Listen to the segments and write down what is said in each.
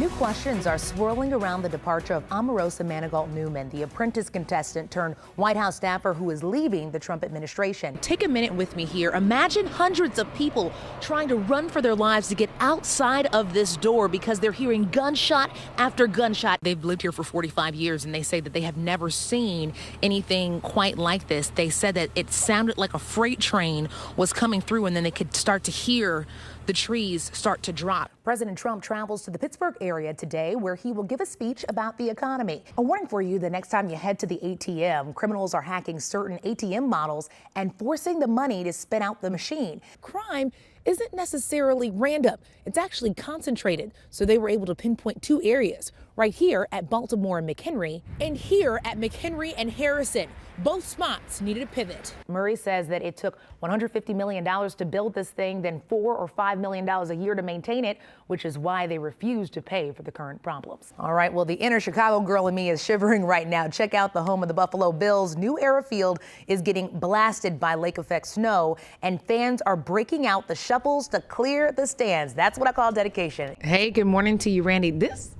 New questions are swirling around the departure of Omarosa Manigault Newman, the apprentice contestant turned White House staffer who is leaving the Trump administration. Take a minute with me here. Imagine hundreds of people trying to run for their lives to get outside of this door because they're hearing gunshot after gunshot. They've lived here for 45 years and they say that they have never seen anything quite like this. They said that it sounded like a freight train was coming through and then they could start to hear the trees start to drop. President Trump travels to the Pittsburgh area today where he will give a speech about the economy. A warning for you: the next time you head to the ATM, criminals are hacking certain ATM models and forcing the money to spin out the machine. Crime isn't necessarily random. It's actually concentrated. So they were able to pinpoint two areas, right here at Baltimore and McHenry, and here at McHenry and Harrison. Both spots needed a pivot. Murray says that it took $150 million to build this thing, then $4 or $5 million a year to maintain it, which is why they refuse to pay for the current problems. All right, well, the inner Chicago girl in me is shivering right now. Check out the home of the Buffalo Bills. New Era Field is getting blasted by lake effect snow, and fans are breaking out the shovels to clear the stands. That's what I call dedication. Hey, good morning to you, Randy. This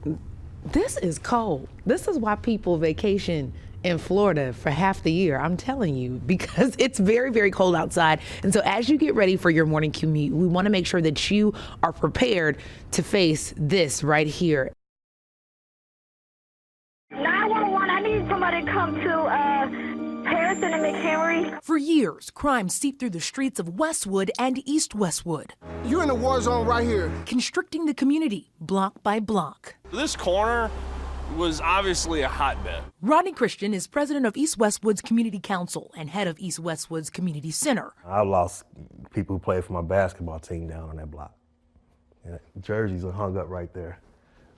is cold. This is why people vacation in Florida for half the year, I'm telling you, because it's very, very cold outside. And so as you get ready for your morning commute, we want to make sure that you are prepared to face this right here. 911, I need somebody to come to Harrison and McHenry. For years, crime seeped through the streets of Westwood and East Westwood. You're in the war zone right here. Constricting the community block by block. This corner was obviously a hotbed. Rodney Christian is president of East Westwood's Community Council and head of East Westwood's Community Center. I lost people who played for my basketball team down on that block. And jerseys are hung up right there.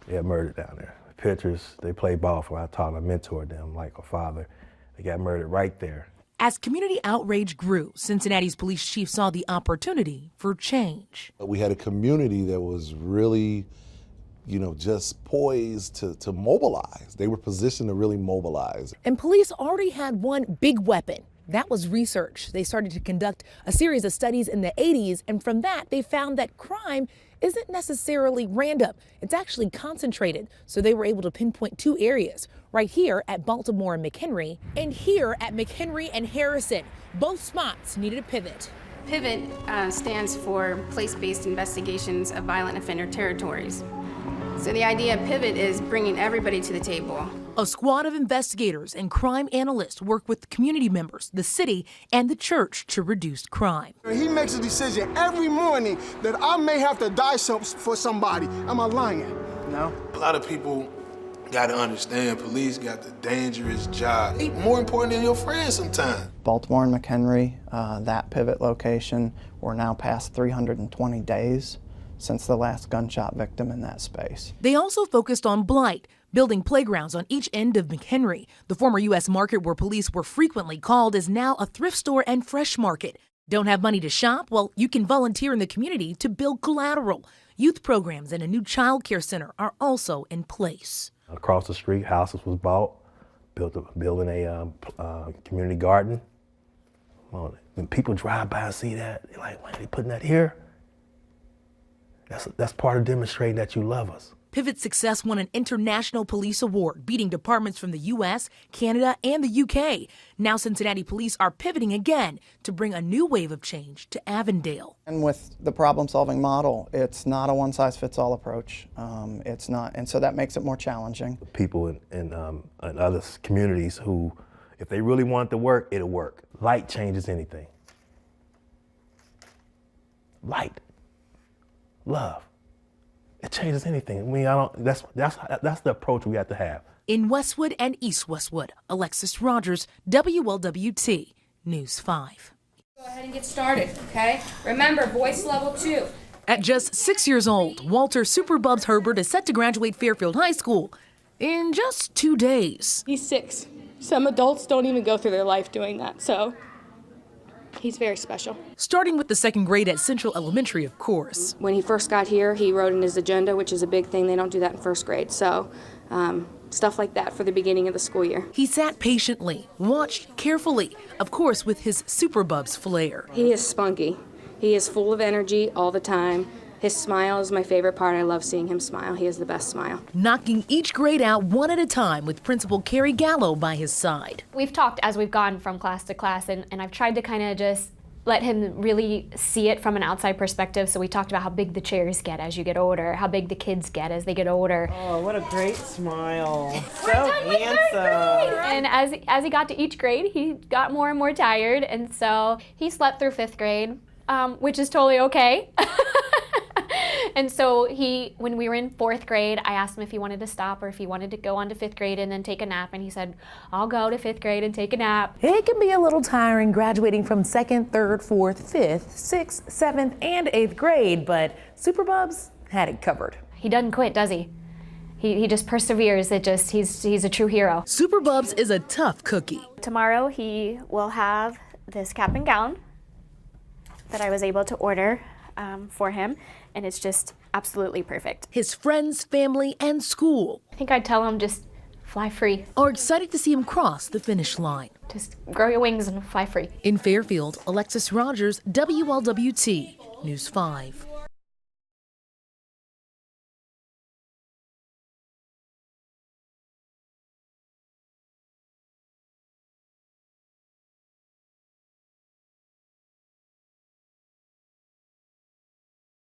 They got murdered down there. Pictures, they played ball for. I taught, I mentored them like a father. They got murdered right there. As community outrage grew, Cincinnati's police chief saw the opportunity for change. We had a community that was really, just poised to mobilize. They were positioned to really mobilize. And police already had one big weapon. That was research. They started to conduct a series of studies in the 80s, and from that, they found that crime isn't necessarily random. It's actually concentrated. So they were able to pinpoint two areas, right here at Baltimore and McHenry, and here at McHenry and Harrison. Both spots needed a pivot. Pivot stands for Place-Based Investigations of Violent Offender Territories. So the idea of Pivot is bringing everybody to the table. A squad of investigators and crime analysts work with community members, the city, and the church to reduce crime. He makes a decision every morning that I may have to die for somebody. Am I lying? No. A lot of people got to understand police got the dangerous job. They more important than your friends sometimes. Baltimore and McHenry, that Pivot location, we're now past 320 days since the last gunshot victim in that space. They also focused on blight, building playgrounds on each end of McHenry. The former U.S. market where police were frequently called is now a thrift store and fresh market. Don't have money to shop? Well, you can volunteer in the community to build collateral. Youth programs and a new child care center are also in place. Across the street, houses was bought, building a community garden. Well, when people drive by and see that, they're like, why are they putting that here? That's part of demonstrating that you love us. Pivot's success won an international police award, beating departments from the U.S., Canada, and the U.K. Now Cincinnati police are pivoting again to bring a new wave of change to Avondale. And with the problem-solving model, it's not a one-size-fits-all approach. It's not, and so that makes it more challenging. People in other communities who, if they really want it to work, it'll work. Light changes anything. Light. Love. It changes anything. I mean, that's the approach we have to have. In Westwood and East Westwood, Alexis Rogers, WLWT News 5. Go ahead and get started, okay? Remember, voice level 2. At just 6 years old, Walter Super Bubs Herbert is set to graduate Fairfield High School in just 2 days. He's 6. Some adults don't even go through their life doing that, so he's very special. Starting with the second grade at Central Elementary, of course. When he first got here, he wrote in his agenda, which is a big thing. They don't do that in first grade. So stuff like that for the beginning of the school year. He sat patiently, watched carefully, of course with his Super Bubs flair. He is spunky. He is full of energy all the time. His smile is my favorite part. I love seeing him smile. He has the best smile. Knocking each grade out one at a time with Principal Carrie Gallo by his side. We've talked as we've gone from class to class, and I've tried to kind of just let him really see it from an outside perspective. So we talked about how big the chairs get as you get older, how big the kids get as they get older. Oh, what a great smile. So handsome. And as he got to each grade, he got more and more tired, and so he slept through 5th grade, which is totally okay. And so when we were in 4th grade, I asked him if he wanted to stop or if he wanted to go on to 5th grade and then take a nap. And he said, I'll go to 5th grade and take a nap. It can be a little tiring graduating from 2nd, 3rd, 4th, 5th, 6th, 7th, and 8th grade, but Super Bubs had it covered. He doesn't quit, does he? He just perseveres. He's a true hero. Super Bubs is a tough cookie. Tomorrow he will have this cap and gown that I was able to order for him, and it's just absolutely perfect. His friends, family, and school, I think I'd tell him just fly free. Are excited to see him cross the finish line. Just grow your wings and fly free. In Fairfield, Alexis Rogers, WLWT News 5.